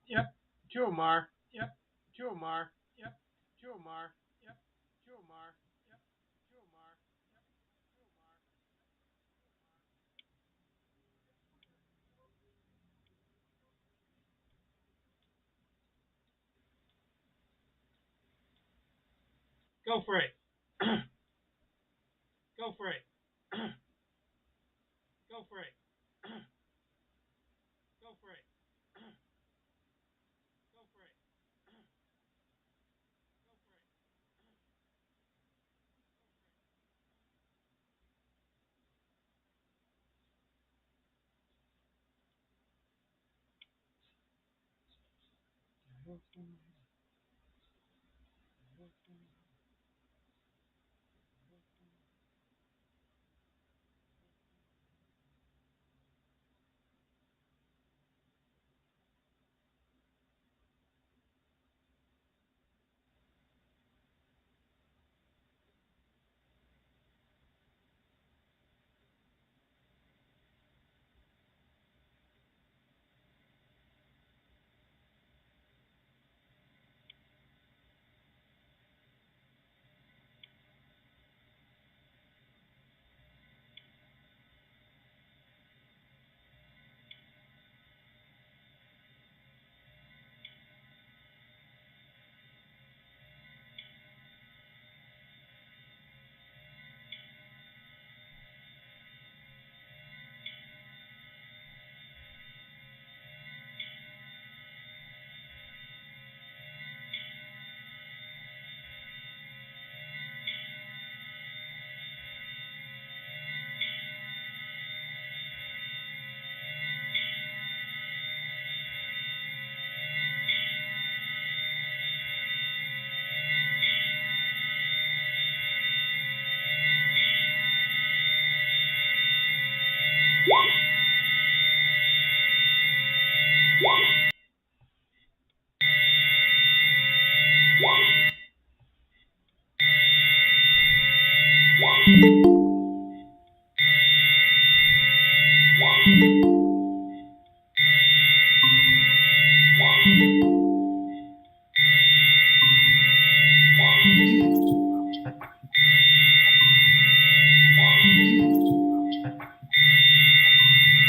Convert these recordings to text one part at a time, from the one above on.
Yep. Jomar. Yep. Jomar. Yep. Jomar. Yep. Jomar. Yep. Jomar. Yep. Jomar. Go for it. Go for it. Go for it. Go for it. Go for it.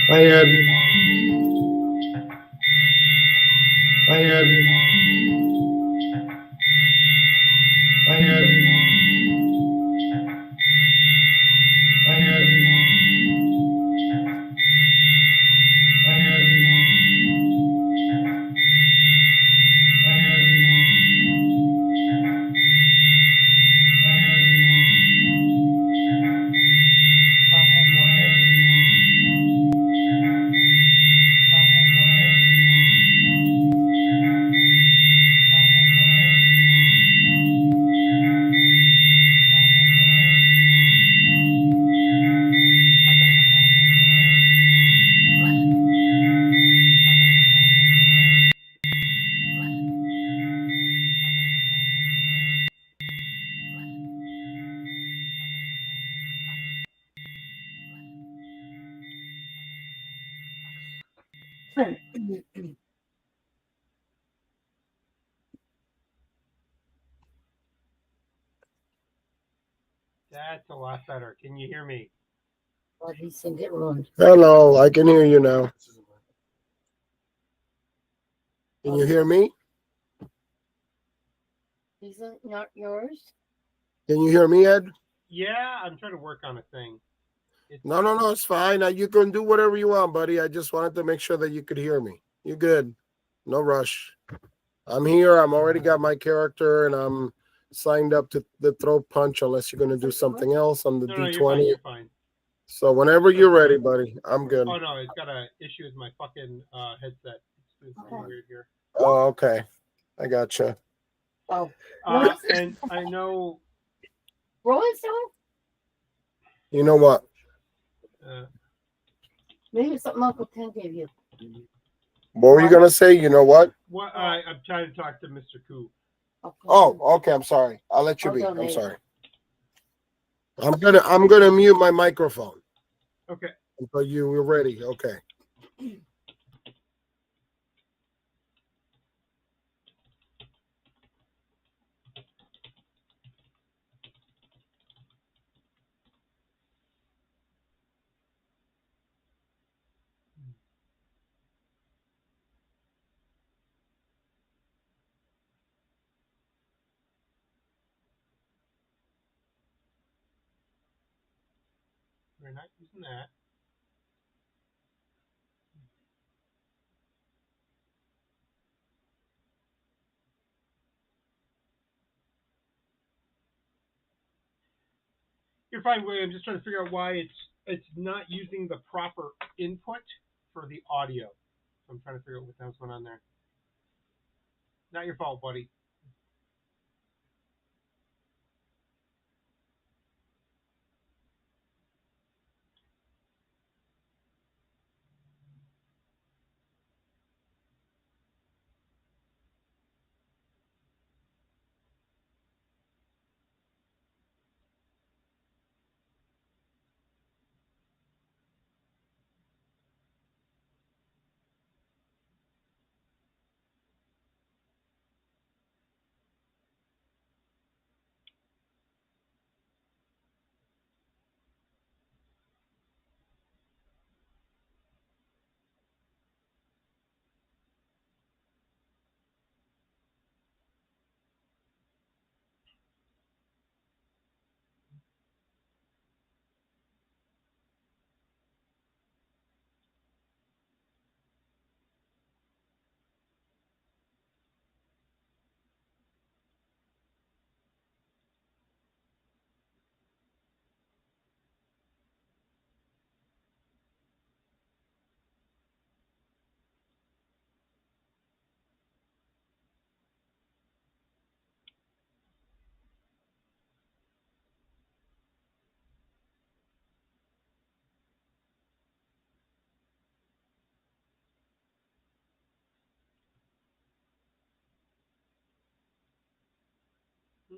Hi, Ed. Hi, Ed. Hi, Ed. Hi, Ed. Hi, Ed. Hi, Ed. Hi, Ed. That's a lot better. Can you hear me? Hello, I can hear you now. Can you hear me? Is it not yours? Can you hear me, Ed? Yeah, I'm trying to work on a thing. No, it's fine. You can do whatever you want, buddy. I just wanted to make sure that you could hear me. You're good. No rush. I'm here. I'm already got my character, and I'm signed up to the throat punch unless you're going to do something else on the No, you're fine. D20. You're fine. So whenever you're ready, buddy, I'm good. Oh no, it's got a issue with my fucking headset. It's weird here. Oh, okay. I gotcha. Oh, And I know. Rolling Stone? You know what? Maybe it's something Uncle Ken gave you. What were you going to say? You know what? What? I'm trying to talk to Mr. Koo. Oh, okay. I'm sorry. I'll let you I'll be. I'm donate. sorry. I'm gonna mute my microphone Okay. until you were ready. Okay. We're not using that. You're fine, William. I'm just trying to figure out why it's not using the proper input for the audio. So I'm trying to figure out what the hell's going on there. Not your fault, buddy.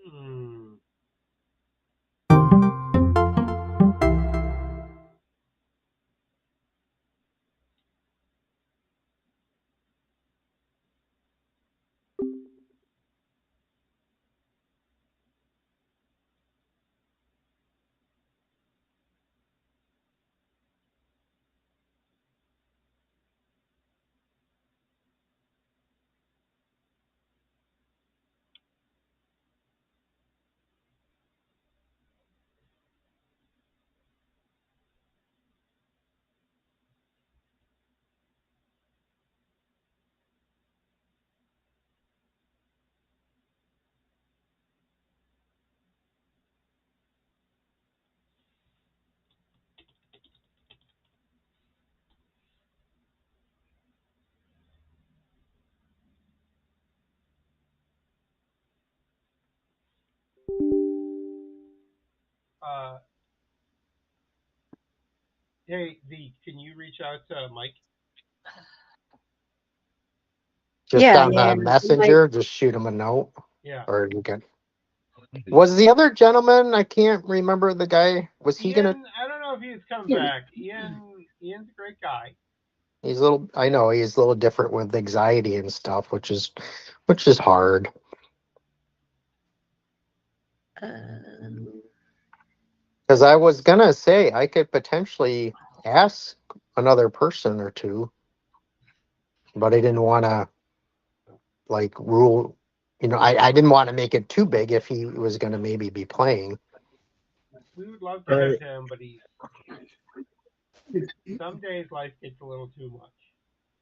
Hmm. Uh, hey, V, can you reach out to Mike? Just Yeah, on the messenger, just shoot him a note. Yeah. Or you can. Was the other gentleman? I can't remember the guy. Was he Ian, gonna? I don't know if he's coming back. Ian's a great guy. He's a little. I know he's a little different with anxiety and stuff, which is hard. Because I was gonna say I could potentially ask another person or two, but I didn't want to like rule. I didn't want to make it too big if he was gonna maybe be playing. We would love to have him, but some days life gets a little too much.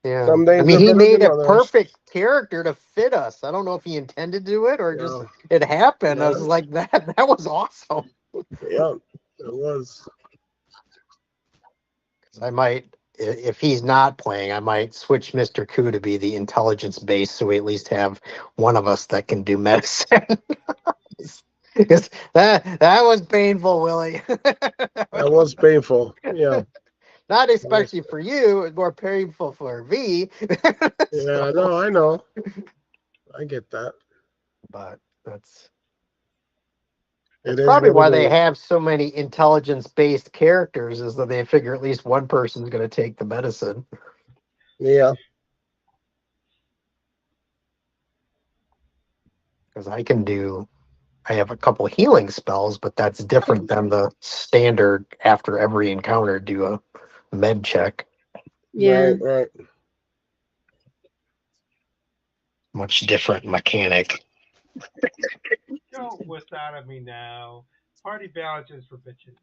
Yeah, Some days I mean, are he better made than a others. perfect character to fit us. I don't know if he intended to do it or just it happened. I was Yeah. like, that was awesome. Yeah, it was. I might, if he's not playing, I might switch Mr. Koo to be the intelligence base, so we at least have one of us that can do medicine. Because that was painful, Willie. That was painful. Yeah. Not especially for you. It's more painful for V. Yeah, no, I know. I get that. But that's It is probably what why it they is. have so many intelligence-based characters, is that they figure at least one person's going to take the medicine. Yeah. Because I have a couple healing spells, but that's different than the standard after every encounter do a med check. Yeah. Right. Much different mechanic. Don't wuss out of me now. Party balances for bitches.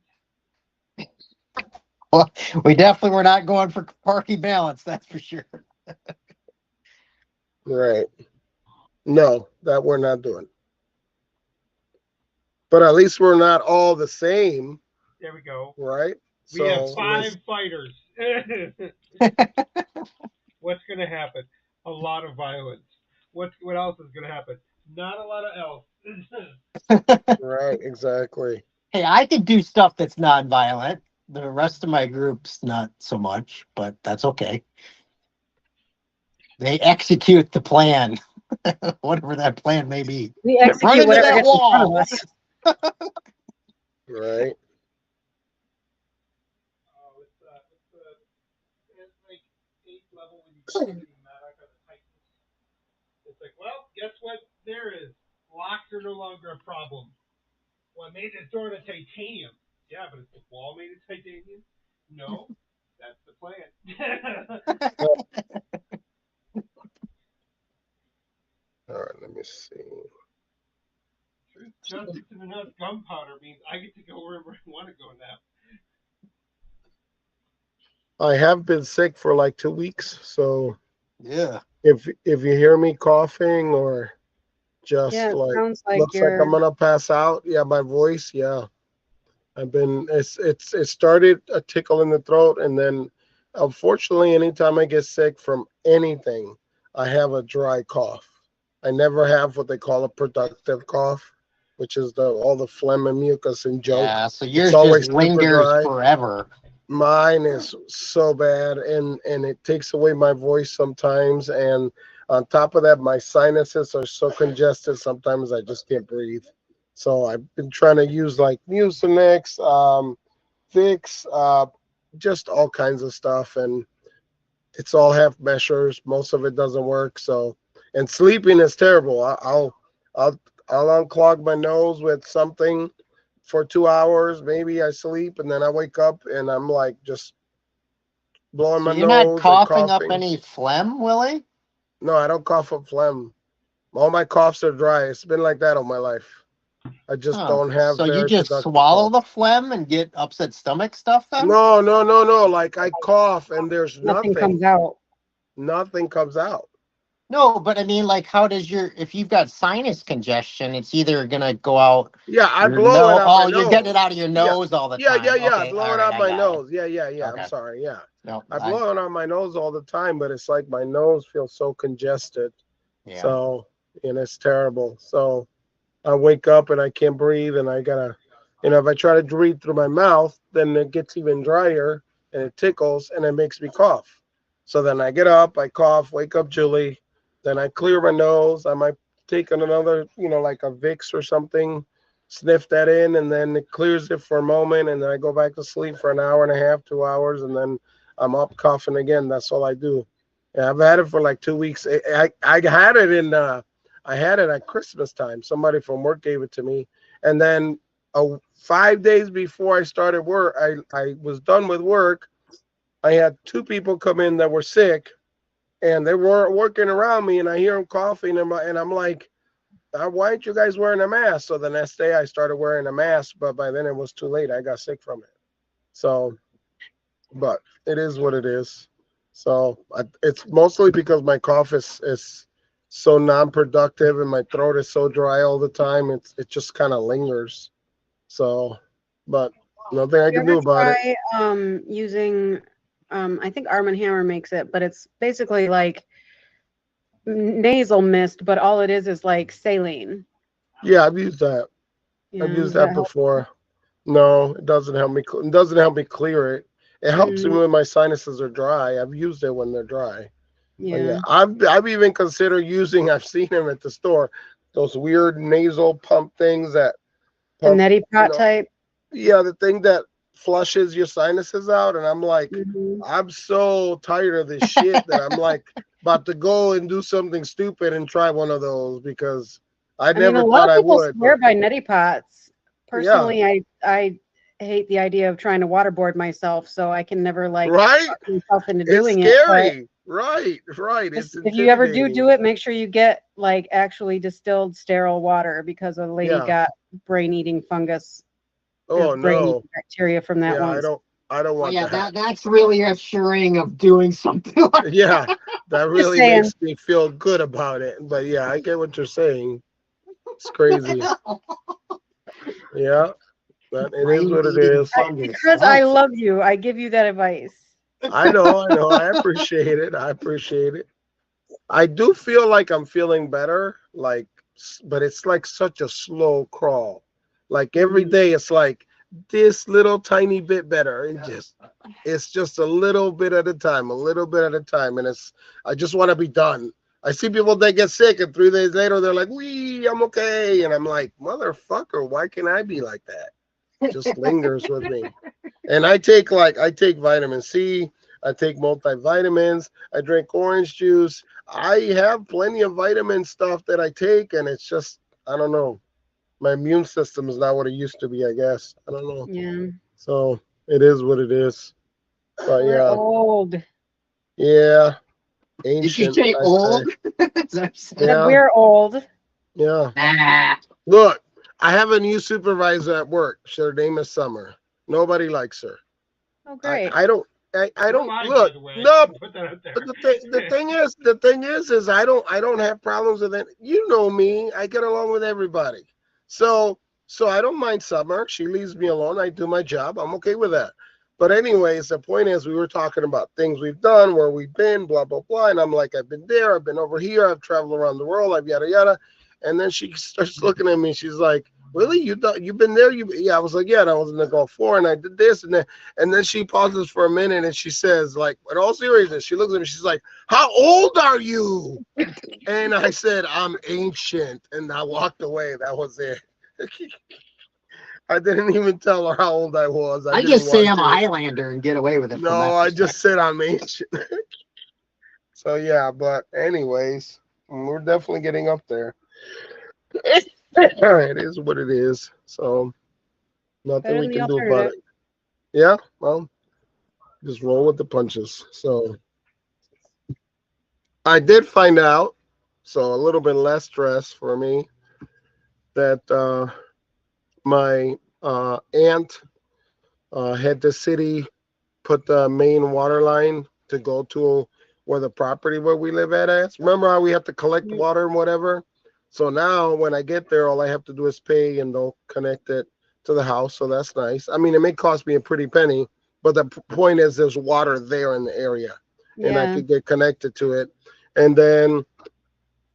We definitely were not going for Parky Balance, that's for sure. Right. No, that we're not doing. But at least we're not all the same, There we go. right? We have So 5 fighters. What's going to happen? A lot of violence. What else is going to happen? Not a lot of else. right, exactly. Hey, I could do stuff that's non-violent. The rest of my group's not so much, but that's okay. They execute the plan, whatever that plan may be. We Run execute into whatever that gets in front of wall. us. Right. It's like 8th level when you go to the Maddox on the Titans. It's like, well, guess what? There is locks are no longer a problem. Well, I made this door out of titanium. Yeah, but is the wall made of titanium? No, that's the plan. All right, let me see. Just it's enough gunpowder means I get to go wherever I want to go now. I have been sick for like 2 weeks, so Yeah. if you hear me coughing or just Yeah, it like sounds like looks like I'm you're. gonna pass out, yeah, my voice, yeah. It started a tickle in the throat, and then unfortunately anytime I get sick from anything, I have a dry cough. I never have what they call a productive cough, which is all the phlegm and mucus and junk. Yeah, so It's yours always just super lingers dry. forever. Mine is so bad, and it takes away my voice sometimes, and on top of that my sinuses are so congested sometimes I just can't breathe. So I've been trying to use like Mucinex, Vicks, just all kinds of stuff, and it's all half measures. Most of it doesn't work. So, and sleeping is terrible. I'll I'll unclog my nose with something for 2 hours. Maybe I sleep, and then I wake up and I'm like just blowing So my you're not nose and coughing up coughing. any phlegm, Willie? No, I don't cough up phlegm. All my coughs are dry. It's been like that all my life. I just Huh. don't have So you very just productive swallow coughs. the phlegm and get upset stomach stuff then? No, no, no, no. Like I cough and there's Nothing nothing. comes out. Nothing comes out. No, but I mean, like, how does if you've got sinus congestion, it's either gonna go out Yeah, I your blow it nose. out my Oh, you're getting it nose. out of your Yeah, nose all the yeah, yeah, time. yeah. I Okay, blow all it right, out I my got it. nose. Yeah, yeah, yeah. I'm Okay. sorry. Yeah, No, I blow it out my nose all the time, but it's like my nose feels so congested. yeah. So, and it's terrible. So I wake up and I can't breathe, and I gotta, if I try to breathe through my mouth, then it gets even drier and it tickles and it makes me cough. So then I get up, I cough, wake up Julie, then I clear my nose. I might take another, like a Vicks or something, sniff that in, and then it clears it for a moment, and then I go back to sleep for an hour and a half, 2 hours, and then I'm up coughing again. That's all I do. Yeah, I've had it for like 2 weeks. I had it I had it at Christmas time. Somebody from work gave it to me, and then 5 days before I started work, I was done with work. I had 2 people come in that were sick, and they weren't working around me, and I hear them coughing, and I'm like, why aren't you guys wearing a mask? So the next day I started wearing a mask, but by then it was too late. I got sick from it. So, but it is what it is. So it's mostly because my cough is so non-productive and my throat is so dry all the time. It just kind of lingers. So, but nothing I You can ever do about it. try using I think Arm& Hammer makes it, but it's basically like nasal mist, but all it is like saline. Yeah, I've used that. Yeah, I've used does that that help? before. No, it doesn't help me. It doesn't help me clear it. It helps me Mm, when my sinuses are dry. I've used it when they're dry. But yeah, yeah. I've even considered using. I've seen them at the store. Those weird nasal pump things that The pump. neti You pot know, type. yeah, the thing that flushes your sinuses out. And I'm like, Mm-hmm. I'm so tired of this shit that I'm like about to go and do something stupid and try one of those because I I mean, a never lot thought of I people would. But swear by neti pots. yeah, Personally, I hate the idea of trying to waterboard myself, so I can never like right. talk myself into It's doing it. But scary. Right. It's just if you ever do intimidating. it, make sure you get like actually distilled sterile water because a lady Yeah. got brain-eating fungus or Oh brain no. bacteria from that Yeah, once. I don't Oh, want yeah, that. that's really assuring of doing something like Yeah, that really saying. makes me feel good about it. But yeah, I get what you're saying. It's crazy. Yeah, but it is what it brain-eating is. fungus. Because I love you, I give you that advice. I know. I appreciate it. I appreciate it. I do feel like I'm feeling better, like, but it's like such a slow crawl. Like every day, it's like this little tiny bit better, and it's just a little bit at a time, a little bit at a time, and I just want to be done. I see people that get sick, and 3 days later, they're like, "Wee, I'm okay," and I'm like, "Motherfucker, why can't I be like that?" Just lingers with me. And I take vitamin C, I take multivitamins, I drink orange juice. I have plenty of vitamin stuff that I take, and it's just, I don't know. My immune system is not what it used to be, I guess. I don't know. Yeah. So it is what it is. But We're yeah, old. yeah, Did you ancient. say I old? say. Said Yeah, we're old. yeah. Nah. Look, I have a new supervisor at work. Her name is Summer. Nobody likes her. Oh, I, great. I don't I So don't am I, by look. the way. No, Put that out there. but the thing is I don't have problems with it. You know me. I get along with everybody. So I don't mind Summer. She leaves me alone. I do my job. I'm okay with that. But anyways, the point is we were talking about things we've done, where we've been, blah blah blah. And I'm like, I've been there, I've been over here, I've traveled around the world, I've yada yada. And then she starts looking at me. She's like, "Really? You've been there? Yeah." I was like, "Yeah." And I was in the Gulf War, and I did this, and then she pauses for a minute, and she says, like, in all seriousness, she looks at me. She's like, "How old are you?" And I said, "I'm ancient," and I walked away. That was it. I didn't even tell her how old I was. I I didn't just say want I'm a to. Highlander and get away with it from No, that I just perspective. said I'm ancient. So yeah, but anyways, we're definitely getting up there. It is what it is. So nothing Better we than the can do about alternative. it. Yeah, well, just roll with the punches. So I did find out, so a little bit less stress for me, that my aunt had the city put the main water line to go to where the property where we live at is. Remember how we have to collect Mhm. water and whatever? So now when I get there, all I have to do is pay and they'll connect it to the house. So that's nice. I mean, it may cost me a pretty penny, but the point is there's water there in the area and I Yeah. could get connected to it. And then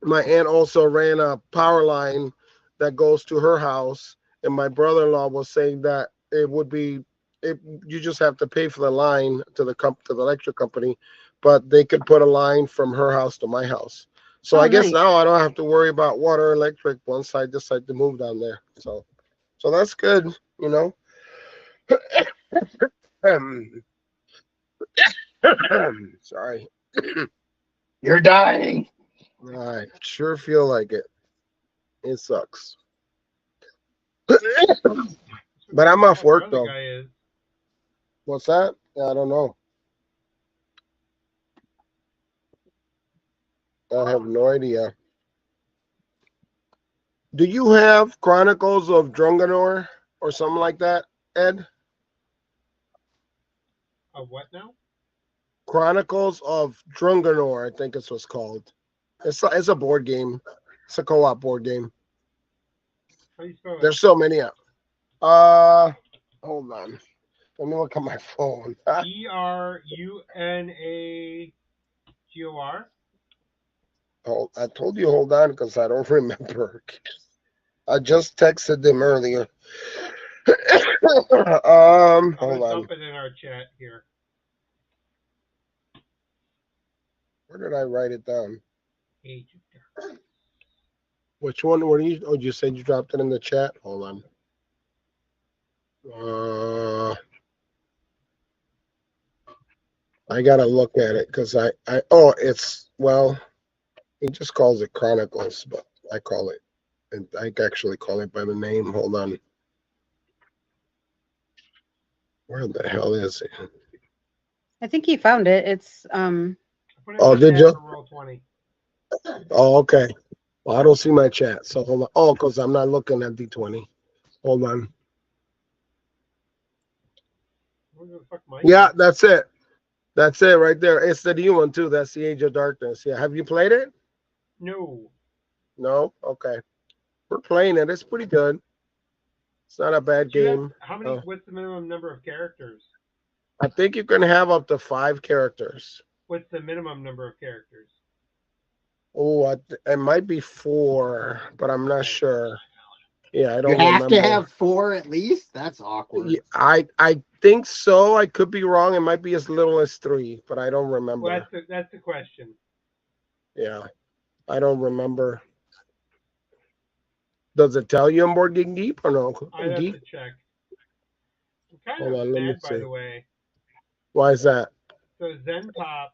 my aunt also ran a power line that goes to her house. And my brother-in-law was saying that it would be it, you just have to pay for the line to to the electric company, but they could put a line from her house to my house. So Oh, I guess nice. now I don't have to worry about water, electric once I decide to move down there. So that's good, you know. Um, Sorry. You're dying. I sure feel like it. It sucks. But I'm off What the work other though. guy is. What's that? Yeah, I don't know. I have no idea. Do you have Chronicles of Drunganor or something like that, Ed? What now? Chronicles of Drunganor, I think it's what's called. It's a board game. It's a co-op board game. How do you spell it? There's so many. Hold on. Let me look at my phone. Drunagor. I told you hold on because I don't remember. I just texted them earlier. I'm Hold gonna on. dump it in our chat here. Where did I write it down? Age of Darkness. Which one? What do you? Oh, you said you dropped it in the chat. Hold on. I gotta look at it because it's well, he just calls it Chronicles, but I call it, and I actually call it by the name. Hold on. Where the hell is it? I think he found it. It's I put it Oh, in the did chat you? for Roll20. Oh, okay. Well, I don't see my chat, so hold on. Oh, because I'm not looking at D20. Hold on. Where the fuck Mike? Yeah, that's it. That's it right there. It's the new one too. That's the Age of Darkness. Yeah. Have you played it? No. No? Okay. We're playing it. It's pretty good. It's not a bad Do you have, game. how many? What's the minimum number of characters? I think you can have up to 5 characters. What's the minimum number of characters? Oh, it might be 4, but I'm not sure. Yeah, I You don't have to remember. have 4 at least. That's awkward. Yeah, I think so. I could be wrong. It might be as little as 3, but I don't remember. Well, that's the question. Yeah, I don't remember. Does it tell you on Board Game Geek or no? I have Geek? to check. I'm kind Hold of on, let me sad, by see. the way. Why is that? So Zen Pop.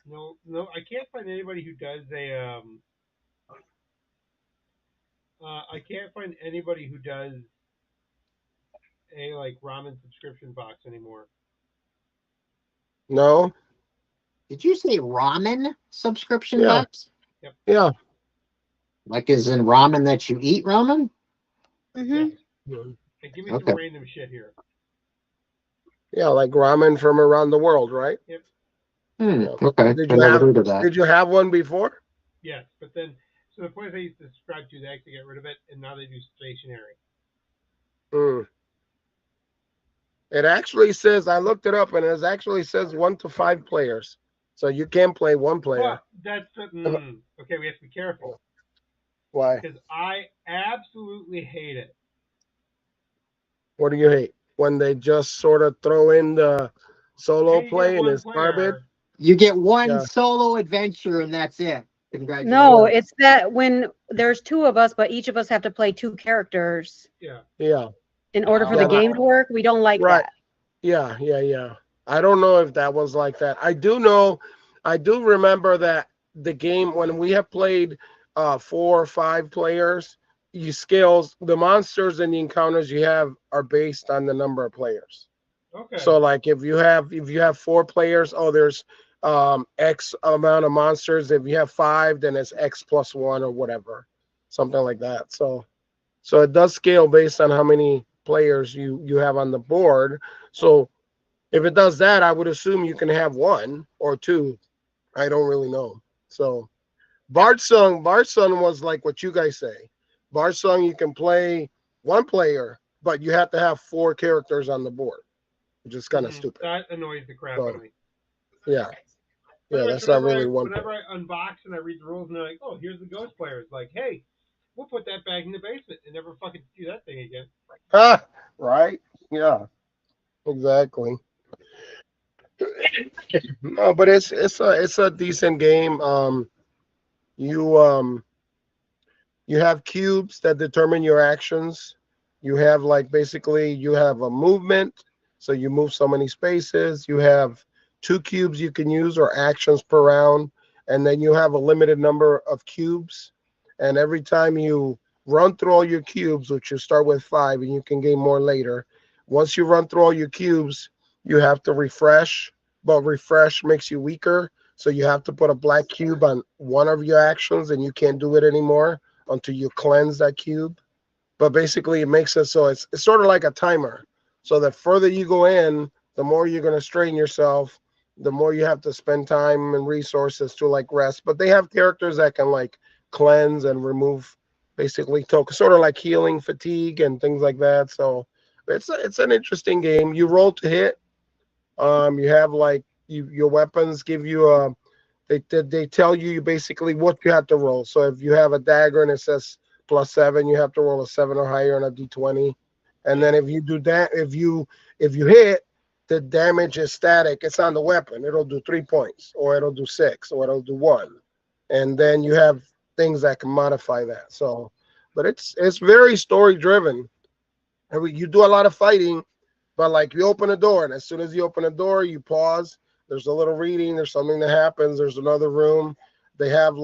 No, I can't find anybody who does a I can't find anybody who does a like ramen subscription box anymore. No? Did you say ramen subscription Yeah. box? Yeah. Like is in ramen that you eat ramen? Mm-hmm. Hey, give me Okay. some random shit here. Yeah, like ramen from around the world, right? Yep. Okay. Did I you never have heard of that. Did you have one before? Yes, but then so the place I used to subscribe to, they actually get rid of it, and now they do stationary. Hmm. It actually says, I looked it up, and it actually says 1 to 5 players. So you can play 1 player. But that's okay. We have to be careful Why? because I absolutely hate it. What do you hate? When they just sort of throw in the solo Yeah, you play get and one it's garbage? player. You get one Yeah. solo adventure and that's it. Congratulations. No, it's that when there's 2 of us, but each of us have to play 2 characters Yeah. Yeah. in order for Yeah, the game to work. We don't like Right. that. Yeah. I don't know if that was like that. I do remember that the game when we have played 4 or 5 players, you scales the monsters and the encounters you have are based on the number of players. Okay. So like if you have 4 players, there's X amount of monsters. If you have 5, then it's X plus 1 or whatever, something like that. So it does scale based on how many players you have on the board. So if it does that, I would assume you can have 1 or 2. I don't really know. So Bard Song was like what you guys say. Bard Song, you can play 1 player, but you have to have 4 characters on the board, which is kind of stupid. That annoys the crap out of me. Yeah. Pretty much That's not really whenever I unbox and I read the rules and they're like, oh, here's the ghost players. Like, hey, we'll put that back in the basement and never fucking do that thing again. Right? Yeah. Exactly. No, but it's a decent game. You have cubes that determine your actions. You have basically you have a movement, so you move so many spaces. You have 2 cubes you can use or actions per round, and then you have a limited number of cubes. And every time you run through all your cubes, which you start with 5, and you can gain more later. Once you run through all your cubes, you have to refresh, but refresh makes you weaker. So you have to put a black cube on one of your actions, and you can't do it anymore until you cleanse that cube. But basically, it makes it so it's sort of like a timer. So the further you go in, the more you're going to strain yourself, the more you have to spend time and resources to rest. But they have characters that can cleanse and remove basically sort of like healing fatigue and things like that. So it's an interesting game. You roll to hit. You have your weapons give you they tell you basically what you have to roll. So if you have a dagger and it says +7, you have to roll a 7 or higher on a d20. And then if you do that, if you hit, the damage is static. It's on the weapon. It'll do 3 points, or it'll do 6, or it'll do 1. And then you have things that can modify that. So, but it's very story driven. You do a lot of fighting, but you open a door, and as soon as you open a door, you pause. There's a little reading. There's something that happens. There's another room. They have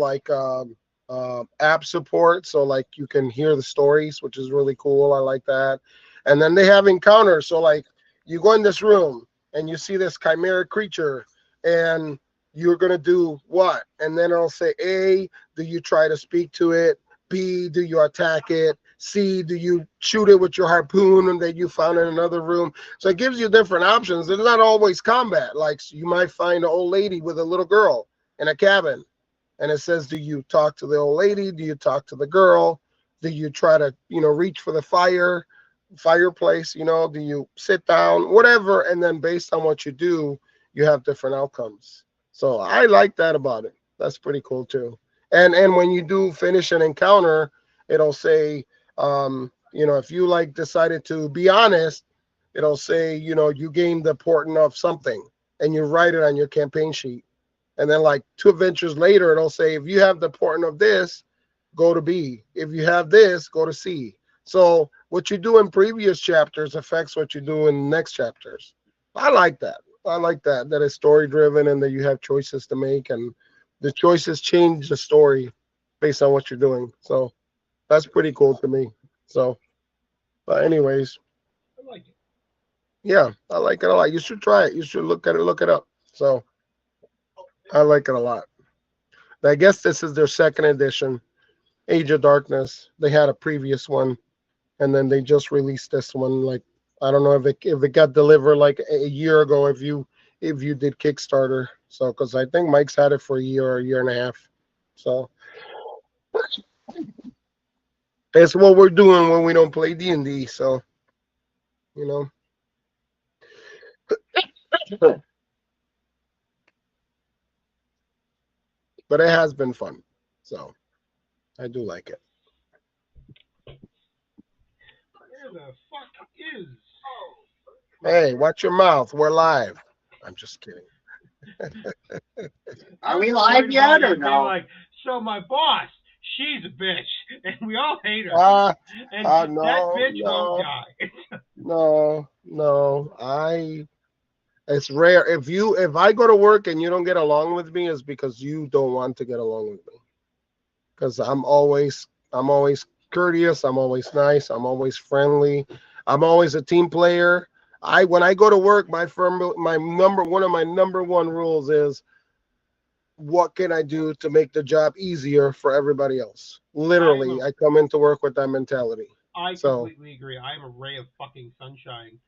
app support, so you can hear the stories, which is really cool. I like that. And then they have encounters. So you go in this room and you see this chimeric creature, and you're gonna do what? And then it'll say A, do you try to speak to it? B, do you attack it? C, do you shoot it with your harpoon and that you found in another room? So it gives you different options. It's not always combat. Like you might find an old lady with a little girl in a cabin, and it says, do you talk to the old lady? Do you talk to the girl? Do you try to, reach for the fireplace? Do you sit down? Whatever. And then based on what you do, you have different outcomes. So I like that about it. That's pretty cool too. And when you do finish an encounter, it'll say, if you like decided to be honest, it'll say, you gained the portent of something, and you write it on your campaign sheet. And then like 2 adventures later, it'll say, if you have the portent of this, go to B. If you have this, go to C. So what you do in previous chapters affects what you do in next chapters. I like that. That it's story driven and that you have choices to make, and the choices change the story based on what you're doing. So that's pretty cool to me. So, but anyways, I like it. yeah, I like it a lot. You should try it. You should look it up. So I like it a lot. I guess this is their second edition, Age of Darkness. They had a previous one, and then they just released this one. Like, I don't know if it got delivered like a year ago. If you did Kickstarter, so because I think Mike's had it for a year and a half. So that's what we're doing when we don't play D&D. So but it has been fun. So I do like it. Where the fuck is? Hey, watch your mouth. We're live. I'm just kidding. Are we live yet or no? Like, so my boss, she's a bitch, and we all hate her. And no, that bitch no. won't die. No. It's rare. If I go to work and you don't get along with me, it's because you don't want to get along with me. Because I'm always courteous. I'm always nice. I'm always friendly. I'm always a team player. When I go to work, one of my number one rules is, what can I do to make the job easier for everybody else? Literally, I come into work with that mentality. I completely agree. I'm a ray of fucking sunshine,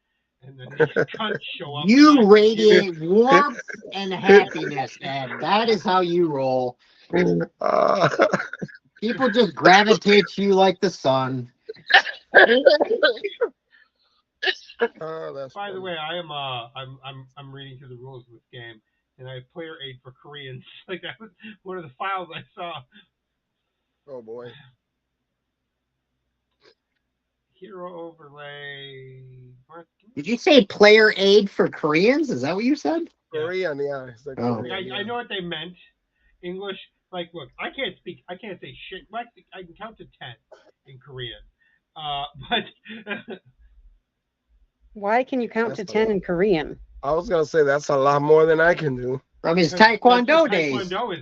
and then these cunts show up. You radiate warmth and happiness, Ed. That is how you roll. People just gravitate to you like the sun. By the way, I'm reading through the rules of this game, and I have player aid for Koreans. Like, that was one of the files I saw. Oh boy. Hero overlay. Did you say player aid for Koreans? Is that what you said? Korean, yeah. Korean, I know what they meant. English, like, look, I can't say shit. I can count to 10 in Korean. But Why can you count to 10 in Korean? I was gonna say that's a lot more than I can do. From his Taekwondo days. Taekwondo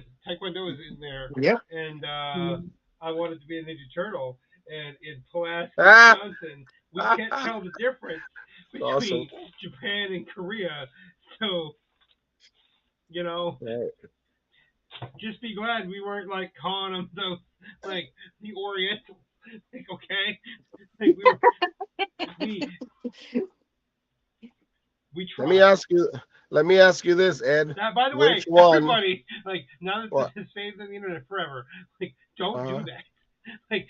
is in there. Yep. And I wanted to be a Ninja Turtle. And in Pulaski, Ah. Wisconsin, we can't tell the difference between Japan and Korea. So, Right. just be glad we weren't like calling them those, like, the Orientals. Like, okay, like, we tried. Let me ask you this, Ed. By the way, everybody, like, now that this is saved on the internet forever, like, don't do that. Like,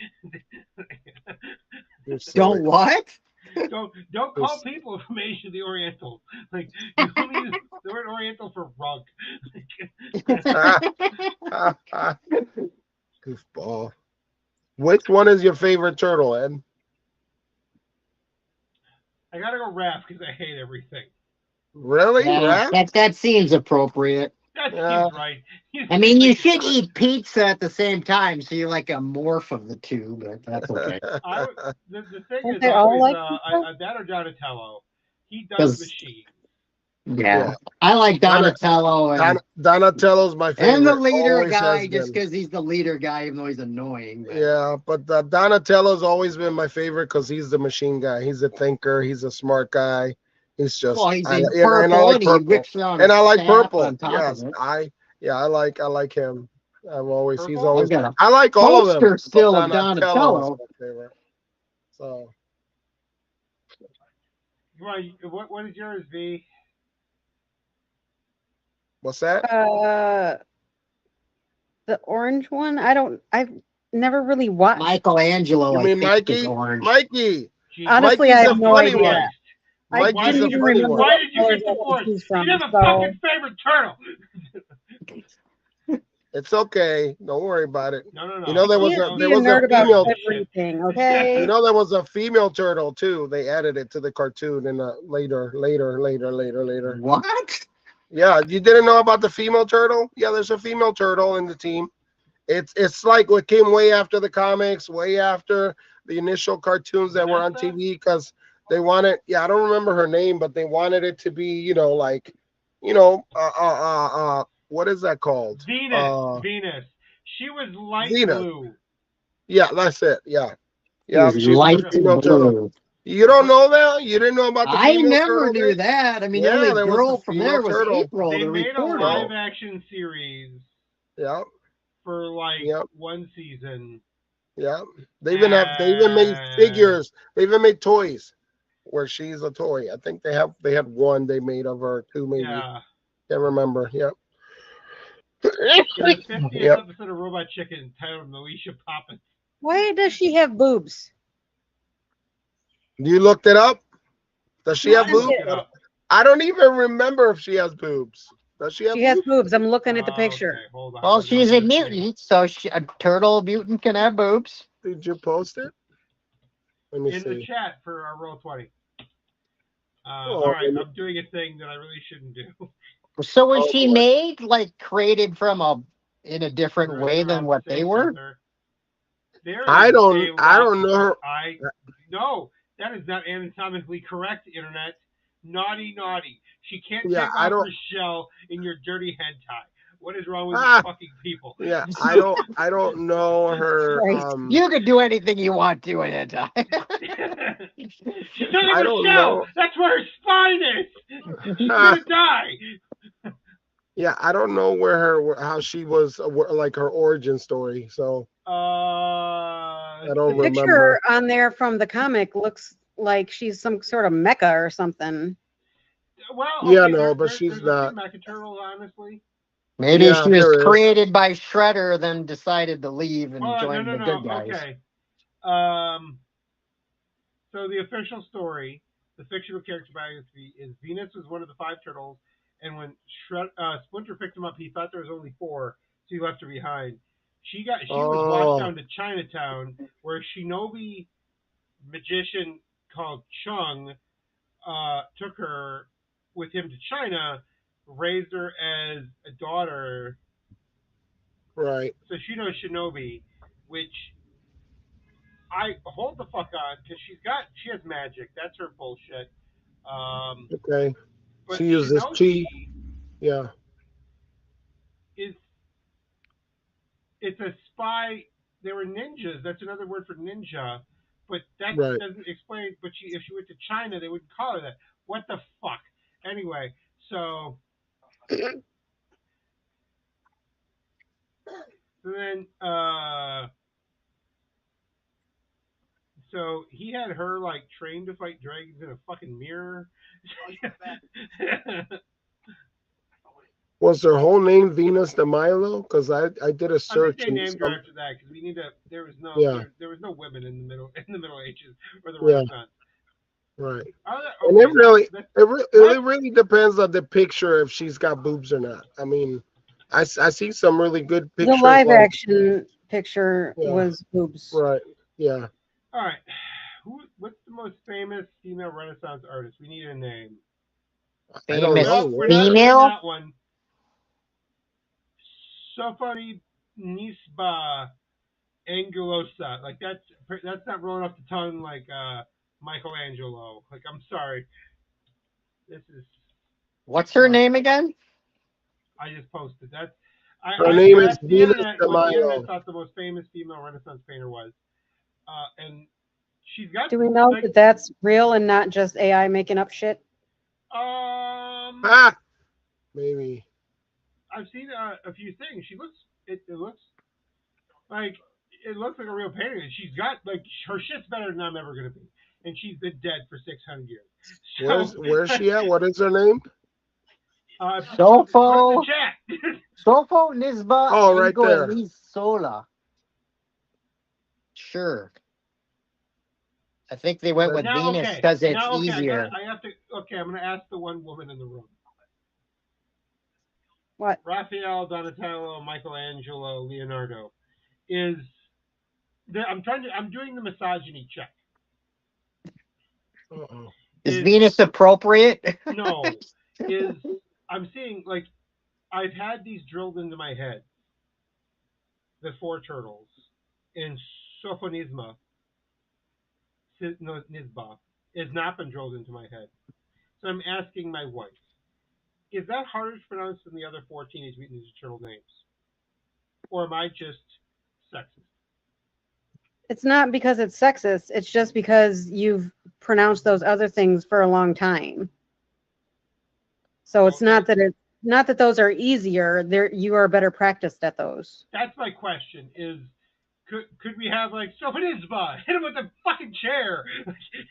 don't what? Don't call people from Asia the Orientals. Like, you only use the word Oriental for rug. Goofball. Which one is your favorite turtle, Ed? I gotta go Raph because I hate everything. Really? Yeah, that seems appropriate. That seems right. I mean, you should eat pizza at the same time, so you're like a morph of the two, but that's okay. The thing is, they all like that or Donatello. He does machine. Yeah. I like Donatello. Donatello's my favorite. And the leader guy, just because he's the leader guy, even though he's annoying. But. Yeah, but Donatello's always been my favorite because he's the machine guy. He's a thinker. He's a smart guy. He's just. Well, he's in purple, and I like purple. And I like purple. Yes, I like him. He's always. I like all of them. Still of Donatello. So What is yours, V? what's that? The orange one. I've never really watched. Michelangelo, You I mean think, is Mikey? orange. Mikey. Jesus Honestly, I Mikey's a have no funny idea. one. I Mikey's didn't a even funny remember one. Why did you colors get I had to divorced? choose You from. have a So fucking favorite turtle. It's okay. Don't worry about it. No. You know I there was can't a be a nerd about female. everything. You Okay. know there was a female turtle too. They added it to the cartoon in a later. What? Yeah, you didn't know about the female turtle? Yeah, there's a female turtle in the team. It's like what came way after the comics, way after the initial cartoons that were on Vanessa? TV because they wanted. Yeah, I don't remember her name, but they wanted it to be, like, what is that called? Venus. She was light Zenith. blue. Yeah, that's it. Yeah, Is she was light a female turtle. blue. You don't know that? You didn't know about the I female never turtle? knew that. I mean, the Yeah, only there was the girl from there female was turtle. April, They the made a reporter. live action series Yeah, for like yeah, one season. yeah. They even made figures. They even made toys where she's a toy. I think they had one they made of her, two maybe. Yeah. Can't remember. Yep. In the 50th Yep. episode of Robot Chicken titled Militia Poppins. Why does she have boobs? You looked it up? Does she have I boobs? looked it up. I don't even remember if she has boobs. Does she have She has boobs? boobs. I'm looking at the Okay, picture. hold on. Well, Let me she's a look at this thing. mutant, so a turtle mutant can have boobs. Did you post it? Let me In see. the chat for our Roll 20. Oh, All right, I'm doing a thing that I really shouldn't do. So was Oh, she boy. made created in a different We're way than what they say were? something. There I is don't a lot know her. No, that is not anatomically correct, internet. Naughty. She can't Yeah, take I off don't. her shell in your dirty hentai. What is wrong with Ah. you fucking people? Yeah, I don't know her. You can do anything you want to in it. She took off I her don't shell. know. That's where her spine is. She's gonna die. Yeah, I don't know how she was, like her origin story. So I don't The picture remember. on there from the comic looks like she's some sort of mecha or something. Well, Yeah, okay, no, but there's she's a few not. mecha turtles, honestly. Maybe Yeah, she was there is. created by Shredder, then decided to leave and join the No. good guys. Okay. So the official story, the fictional character biography, is Venus was one of the 5 turtles, and when Splinter picked him up, he thought there was only 4, so he left her behind. She was walked down to Chinatown, where a shinobi magician called Chung took her with him to China, raised her as a daughter. Right. So she knows shinobi, which I hold the fuck on because she has magic. That's her bullshit. Okay. But She uses chi. Shinobi Yeah. it's a spy. They were ninjas. That's another word for ninja. But that Right. doesn't explain. But if she went to China, they wouldn't call her that. What the fuck? Anyway, so then so he had her trained to fight dragons in a fucking mirror. Was her whole name Venus de Milo? Because I did a I search. think they named her after that because we need to. There was no women in the Middle Ages or the Renaissance. Right. Okay, And it really depends on the picture if she's got boobs or not. I mean, I see some really good pictures. The live action picture was boobs. Right. Yeah. All right. What's the most famous female Renaissance artist? We need a name. I don't Famous know. We're not doing female? that one. Sofari Nisba Angulosa. That's not rolling off the tongue like Michelangelo. I'm sorry. This is. What's her name again? I just posted that. Her name is the Venus internet, de what the internet Milo. thought the most famous female Renaissance painter was, and she's got. Do we know that that's real and not just AI making up shit? Maybe. I've seen a few things. She looks. It looks like it looks like a real painting. She's got like her shit's better than I'm ever gonna be, and she's been dead for 600 years. So, Where's she at? What is her name? put it in the Sofo, chat. Sofo Nisba Oh, right Ego there. Elise Sola. Sure. I think they went with Now, Venus okay. because it's Now, okay, easier. I have to. Okay, I'm gonna ask the one woman in the room. What? Raphael, Donatello, Michelangelo, Leonardo. I'm doing the misogyny check. Uh-oh. Is Venus appropriate? No. I'm seeing, like, I've had these drilled into my head. The four turtles. In Sophonisma. Nisba. Has not been drilled into my head. So I'm asking my wife. Is that harder to pronounce than the other four Teenage Mutant Ninja Turtle names? Or am I just sexist? It's not because it's sexist. It's just because you've pronounced those other things for a long time. So it's not that those are easier. You are better practiced at those. That's my question. Could we have like Sophonisba hit him with a fucking chair?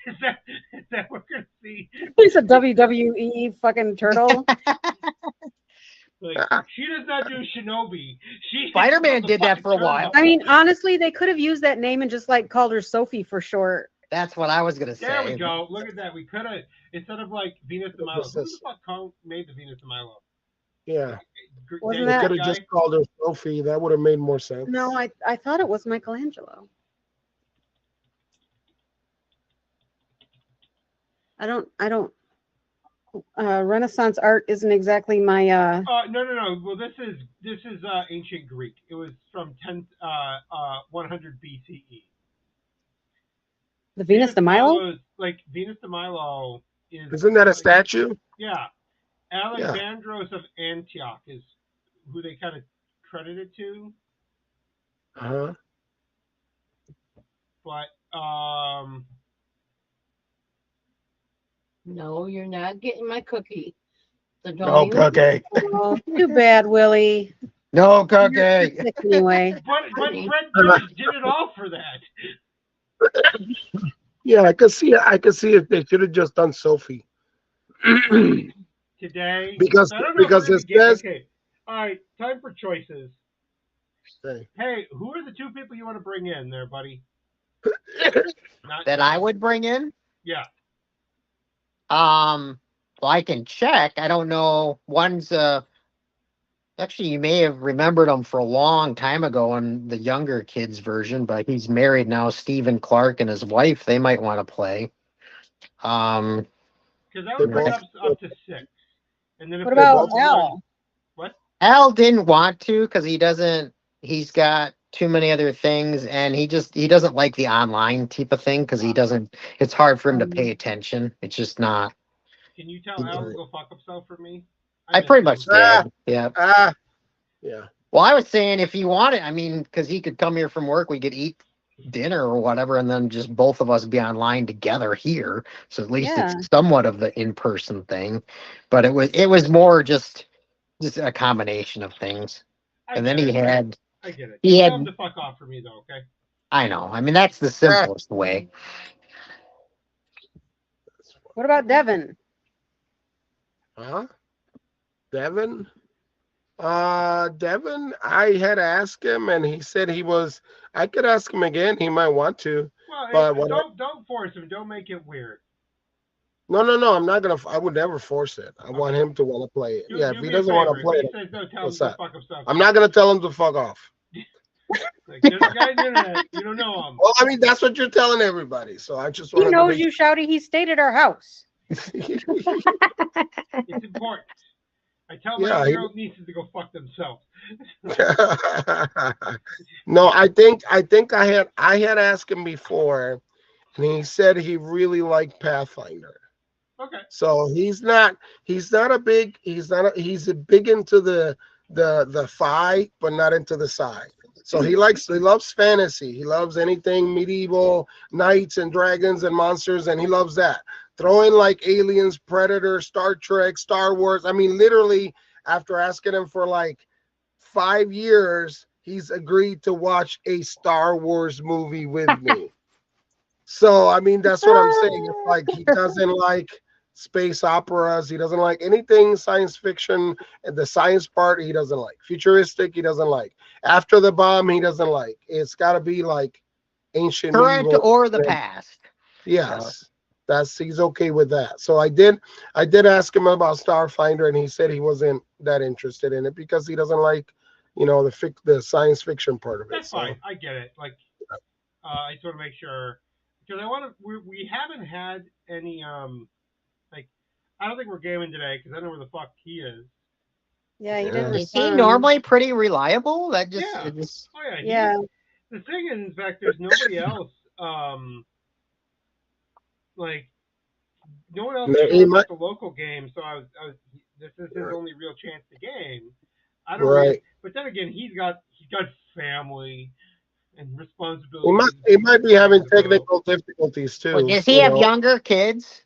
Is that what we're gonna see? He's a WWE fucking turtle. Like, she does not do Shinobi. Spider-Man did that for a while. I mean, honestly, they could have used that name and just like called her Sophie for short. That's what I was gonna say. There we go. Look at that. We could have, instead of like Venus de Milo. Who the fuck made the Venus de Milo? Yeah. Wasn't They that could have just called her Sophie. That would have made more sense. No, I thought it was Michelangelo. I don't. Renaissance art isn't exactly my. No. Well, this is ancient Greek. It was from 100 BCE. The Venus de Milo. Like Venus de Milo is. Isn't that a statue? Yeah. Alexandros of Antioch is who they kind of credited to. Uh-huh. But No, you're not getting my cookie. So don't No even- cookie. Oh, too bad, Willie. No cookie. Anyway. But Fred Durst did it all for that. Yeah, I could see it. They should have just done Sophie. Today. Because it says. Okay. All right. Time for choices. Okay. Hey, who are the two people you want to bring in there, buddy? That I would bring in? Yeah. Well, I can check. I don't know. One's actually, you may have remembered him for a long time ago in the younger kids version, but he's married now. Stephen Clark and his wife, they might want to play. Because that would bring up to 6. And then if What about Al? What? Al didn't want to because he's got too many other things, and he doesn't like the online type of thing because it's hard for him to pay attention. It's just not. Can you tell Al to go fuck himself for me? I pretty much did. Yeah. Yeah. Well, I was saying if he wanted, I mean, because he could come here from work, we could eat dinner or whatever, and then just both of us be online together here. So at least it's somewhat of the in-person thing. But it was more just a combination of things. And then he had. I get it. He Tell had. him to fuck off for me though, okay? I know. I mean, that's the simplest way. What about Devin? Huh? Devin? Devin, I had asked him, and he said I could ask him again. He might want to. Well, but don't force him. Don't make it weird. No. I'm not gonna. I would never force it. I want him to want to play it. If he doesn't want to play it, what's that? I'm not gonna tell him to fuck off. Like, there's a guy on the internet. You don't know him. Well, I mean, that's what you're telling everybody. So I just want. He knows you, Shouty. He stayed at our house. It's important. I tell my 8-year-old nieces to go fuck themselves. No, I think I had asked him before, and he said he really liked Pathfinder. Okay. So he's big into the fi, but not into the sci. So he loves fantasy. He loves anything medieval, knights and dragons and monsters, and he loves that. Throw in like Aliens, Predator, Star Trek, Star Wars. I mean, literally, after asking him for like 5 years, he's agreed to watch a Star Wars movie with me. So I mean, that's what I'm saying. It's like he doesn't like space operas. He doesn't like anything science fiction, and the science part he doesn't like. Futuristic, he doesn't like. After the bomb, he doesn't like. It's got to be like ancient Current medieval. or the past. Yes, he's okay with that. So I did ask him about Starfinder, and he said he wasn't that interested in it because he doesn't like, the science fiction part of it. That's fine. I get it. Like, I just want to make sure because I want to. We haven't had any like. I don't think we're gaming today because I don't know where the fuck he is. Yeah, he Yeah. didn't Is he respond. normally pretty reliable? That just, Yeah. it just Oh yeah. Yeah. The thing is, in fact, there's nobody else. Like no one else He shows might- at the local game, so I was. This is his Right. only real chance to game. I don't. Right. Really, but then again, he's got family and He responsibilities. might be having technical difficulties too. well, does he have younger kids?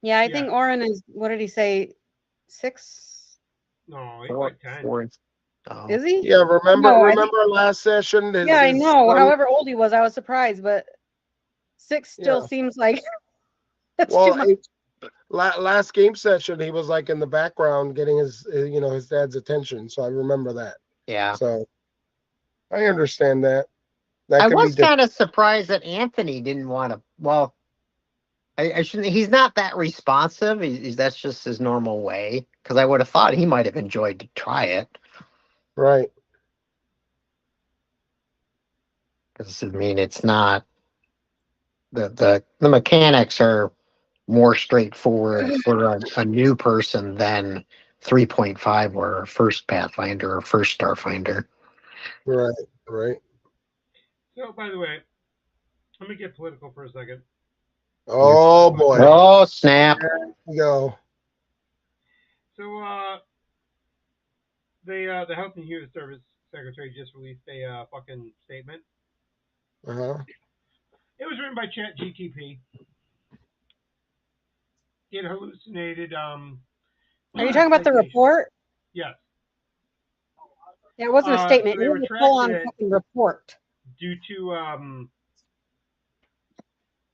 Yeah, I Yeah. think Oren is, what did he say? 6? No, he's Four, like 10. four. Oh. Is he? Yeah, remember No, I remember last session? Yeah, I know. However old he was, I was surprised, but 6 still Yeah. seems like that's too Well, much. last game session, he was like in the background getting his his dad's attention. So I remember that. Yeah. So I understand that. That I could was be different. kind of surprised that Anthony didn't want to. Well, I shouldn't. He's not that responsive. That's just his normal way. Because I would have thought he might have enjoyed to try it. Right. Because I mean, it's not the mechanics are more straightforward for a new person than 3.5 or first Pathfinder or first Starfinder. Right. Right. So, by the way, let me get political for a second. Oh boy. Oh snap! There we go. So, the Health and Human Service Secretary just released a fucking statement. Uh-huh. It was written by ChatGTP. It hallucinated. Are you talking about the citations. report? Yes. Yeah, it wasn't a So statement. they It was a full-on retracted it. fucking report. Due to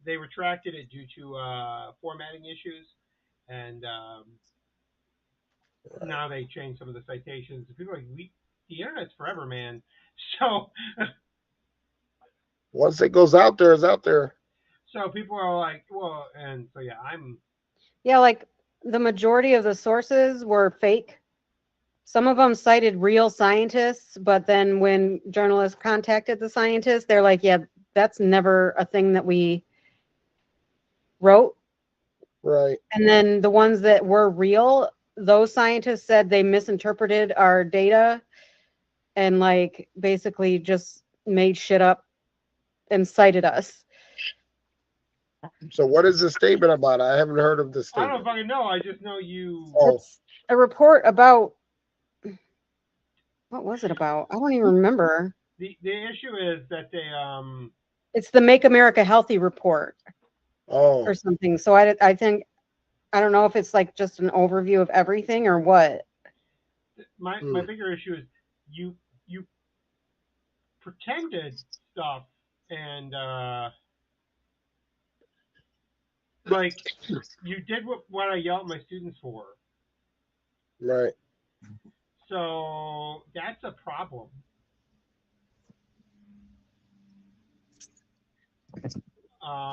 they retracted it due to formatting issues, and now they changed some of the citations. People are like, the internet's forever, man. So Once it goes out there, it's out there. so people are like, well, and so yeah, Yeah, like the majority of the sources were fake. Some of them cited real scientists, but then when journalists contacted the scientists, they're like, yeah, that's never a thing that we wrote. Right. And then the ones that were real, those scientists said they misinterpreted our data and like basically just made shit up and cited us. So what is the statement about? I haven't heard of this I don't statement. fucking know. I just know you. Oh. It's a report about, what was it about? I don't even remember. The issue is that they It's the Make America Healthy report Oh. or something. So I think, I don't know if it's like just an overview of everything or what. my bigger issue is you pretended stuff and like you did what I yell at my students for. Right. So that's a problem.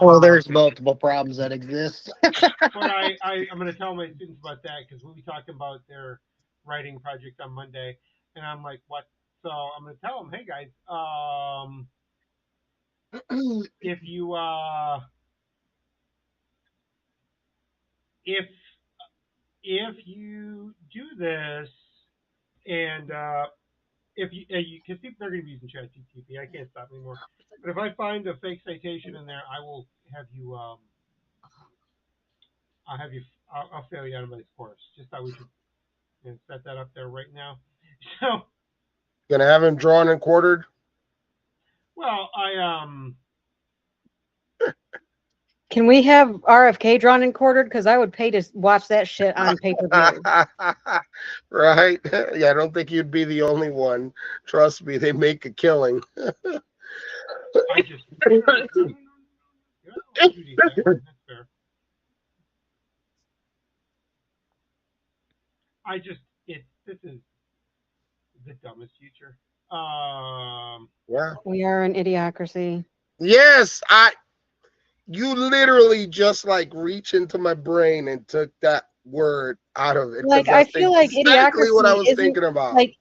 Well, there's multiple problems that exist. But I'm going to tell my students about that because we'll be talking about their writing project on Monday, and I'm like, what? So I'm going to tell them, hey guys, if you if you do this, and if you because they're going to be using ChatGPT, I can't stop anymore. But if I find a fake citation in there, I will have you. I'll fail you out of this course. Just thought we should set that up there right now. So, Gonna have him drawn and quartered. well, Can we have RFK drawn and quartered? Because I would pay to watch that shit on pay-per-view. Right? Yeah, I don't think you'd be the only one. Trust me, they make a killing. I just no. Yeah, I'll do these there. That's fair. I just this is the dumbest future. Yeah. We are an idiocracy. Yes, you literally just like reach into my brain and took that word out of it. Like, I That's feel like exactly what I idiocracy was isn't thinking about. like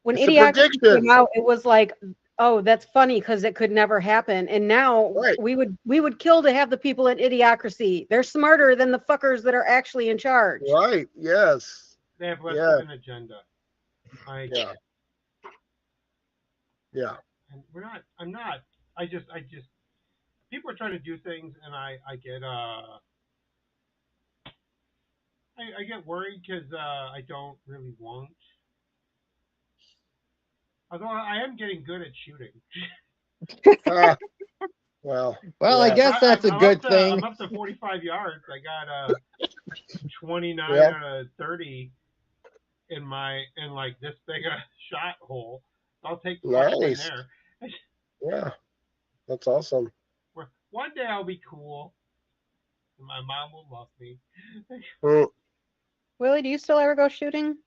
when It's a idiocracy came prediction. out, it was like, oh, that's funny because it could never happen. And now Right. we would kill to have the people in idiocracy. They're smarter than the fuckers that are actually in charge. Right. Yes. they have less Yeah. of an agenda. Yeah. Yeah. And we're not. I'm not. I just. People are trying to do things, and I get I get worried because I don't really want. Although I am getting good at shooting. Well. Well, I yeah. guess that's a I'm good up to, thing. I'm up to 45 yards. I got 29 Yeah. out of 30 in like this big a shot hole. I'll take the win Nice. there. Yeah. That's awesome. One day I'll be cool. And my mom will love me. Mm. Willie, do you still ever go shooting?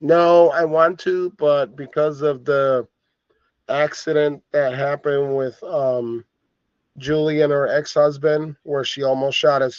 No, I want to, but because of the accident that happened with Julie and her ex-husband, where she almost shot her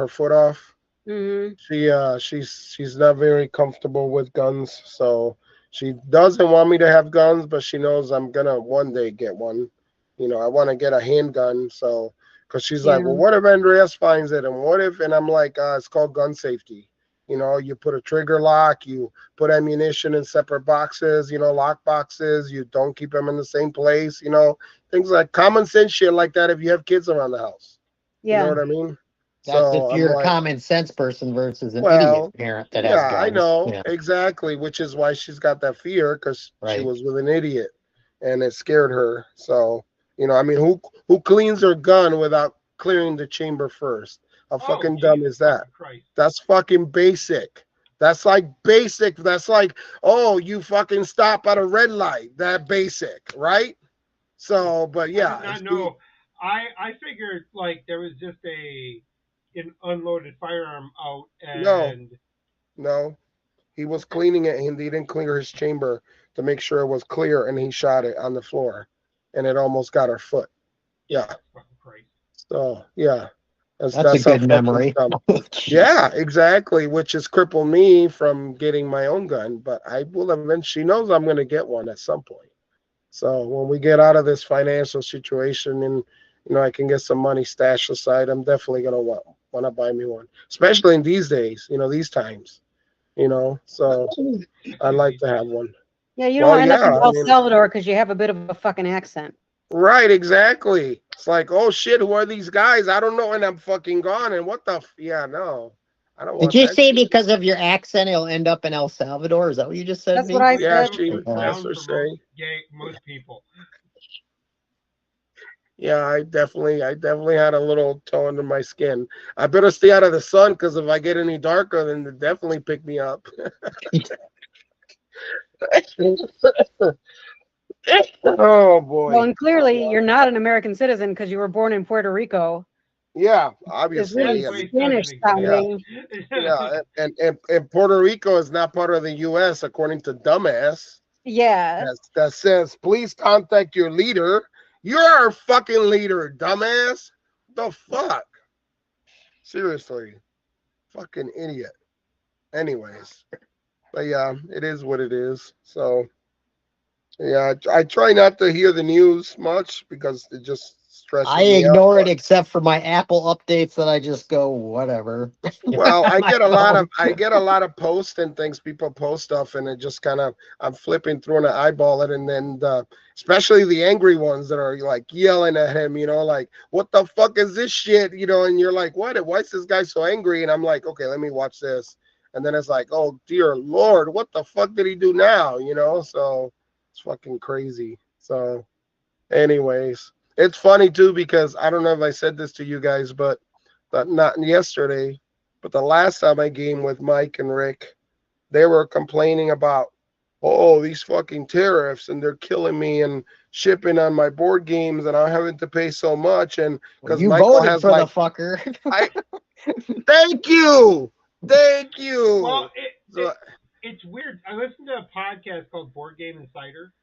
foot off. Mm-hmm. She's not very comfortable with guns, so she doesn't want me to have guns, but she knows I'm gonna one day get one. You know, I want to get a handgun, so because she's like, well, Yeah. what if Andreas finds it, and what if? And I'm like, it's called gun safety. You know, you put a trigger lock, you put ammunition in separate boxes, you know, lock boxes. You don't keep them in the same place. You know, things like common sense shit like that. If you have kids around the house, you know Yeah. what I mean. That's So if I'm you're a like, common sense person versus an well, idiot parent that has yeah, I guns. know Yeah, exactly, which is why she's got that fear because she right. was with an idiot, and it scared her. So you know, I mean, who cleans their gun without clearing the chamber first? How fucking dumb is that? Christ. That's fucking basic. That's like basic. That's like, oh, you fucking stop at a red light. That basic, right? So, but yeah, I did not know. I figured like there was just an unloaded firearm out and no. He was cleaning it and he didn't clear his chamber to make sure it was clear and he shot it on the floor and it almost got her foot. Yeah. So, yeah. That's a how good fucking memory. dumb. Yeah, exactly. Which has crippled me from getting my own gun. But I will eventually, she knows I'm going to get one at some point. So when we get out of this financial situation and, you know, I can get some money stashed aside, I'm definitely going to want to buy me one. Especially in these days, you know, these times. You know, so I'd like to have one. Yeah, you don't Well, end up in yeah, I El mean, Salvador because you have a bit of a fucking accent. right, exactly. It's like, oh shit, who are these guys? I don't know, and I'm fucking gone. And what the? Yeah, no, I don't Did want you that say shit. because of your accent, it'll end up in El Salvador? Is that what you just said? That's to what me? I Yeah, said. that's her saying. Most people. Yeah, I definitely had a little toe under my skin. I better stay out of the sun because if I get any darker, then they definitely pick me up. Oh boy. Well, and clearly you're not an American citizen because you were born in Puerto Rico. Yeah, It's obviously. really I mean, Spanish sounding. yeah, and Puerto Rico is not part of the U.S. according to dumbass. Yeah. That says, please contact your leader. You're our fucking leader, dumbass. The fuck? Seriously. Fucking idiot. Anyways. But yeah, it is what it is. So, yeah, I try not to hear the news much because it just stresses I me out. ignore it except for my Apple updates that I just go, whatever. Well, I My get a lot phone. of posts and things. People post stuff, and it just kind of I'm flipping through and I eyeball it, and then especially the angry ones that are like yelling at him, you know, like what the fuck is this shit, you know, and you're like, what? Why is this guy so angry? And I'm like, okay, let me watch this, and then it's like, oh dear Lord, what the fuck did he do now? You know, so it's fucking crazy. So, anyways. It's funny too because I don't know if I said this to you guys, but not yesterday, but the last time I game with Mike and Rick, they were complaining about, oh, these fucking tariffs and they're killing me and shipping on my board games and I'm having to pay so much. And Well, because you Michael voted has for the like, fucker. I thank you, thank you. Well, So, it's weird. I listened to a podcast called Board Game Insider,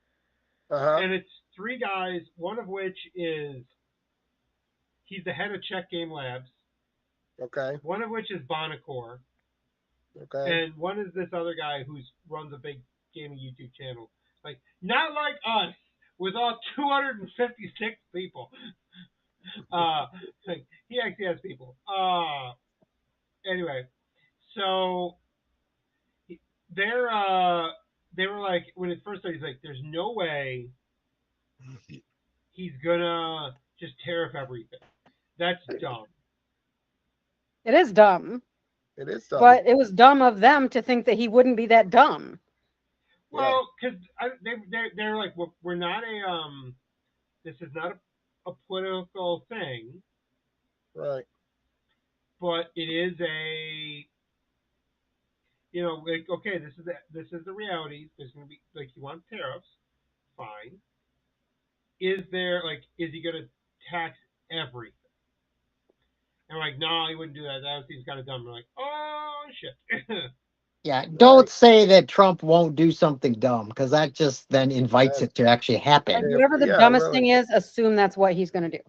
uh-huh. and it's three guys, one of which is he's the head of Check Game Labs, Okay. one of which is Bonacore, Okay. and one is this other guy who runs a big gaming YouTube channel. Like, not like us, with all 256 people. Like, he actually has people. Anyway, so they're they were like, when it first started, he's like, there's no way he's gonna just tariff everything. That's dumb. It is dumb, It is dumb. but it was dumb of them to think that he wouldn't be that dumb. Well, because they're like, we're not a this is not a political thing, Right. but it is a, like, okay, this is the reality. There's gonna be, like, you want tariffs, fine. Is he gonna tax everything? And I'm like, no, he wouldn't do that. That seems kind of dumb. I'm like, oh shit. Yeah, don't Right. say that Trump won't do something dumb because that just then invites it to actually Like, happen. whatever the Yeah, dumbest really. thing is, assume that's what he's going to do.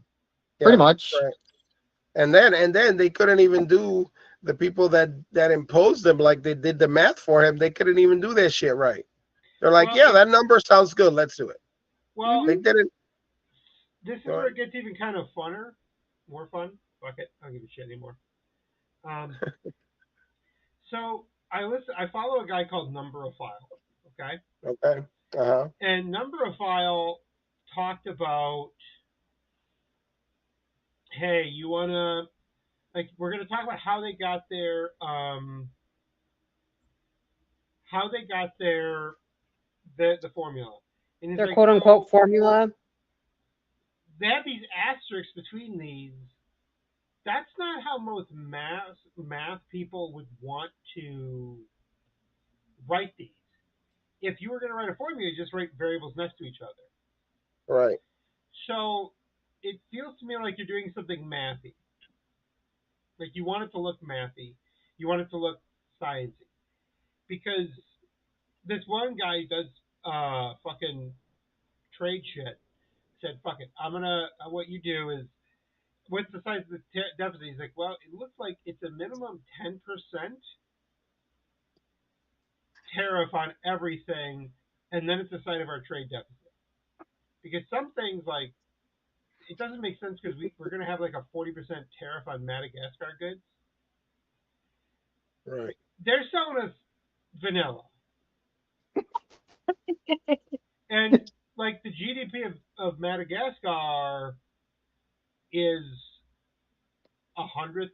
Pretty Yeah, much. right. And then they couldn't even do the people that imposed them, like they did the math for him. They couldn't even do that shit right. They're like, Well, yeah, that number sounds good. Let's do it. well, They didn't. this is Go where ahead. it gets even kind of funner, more fun. Fuck it, I don't give a shit anymore. So I follow a guy called Number of File. Okay, Okay. Uh-huh. and Number of File talked about, hey, you wanna, like, we're gonna talk about how they got the formula. And he's Their like, quote unquote formula. they have these asterisks between these. That's not how most math people would want to write these. If you were going to write a formula, you just write variables next to each other. Right. So it feels to me like you're doing something mathy. Like, you want it to look mathy. You want it to look sciencey. Because this one guy does fucking trade shit. Said, fuck it. What you do is, what's the size of the deficit? He's like, well, it looks like it's a minimum 10% tariff on everything, and then it's the side of our trade deficit. Because some things, like, it doesn't make sense because we're going to have like a 40% tariff on Madagascar goods. Right. They're selling us vanilla. And, like, the GDP of Madagascar is 100th,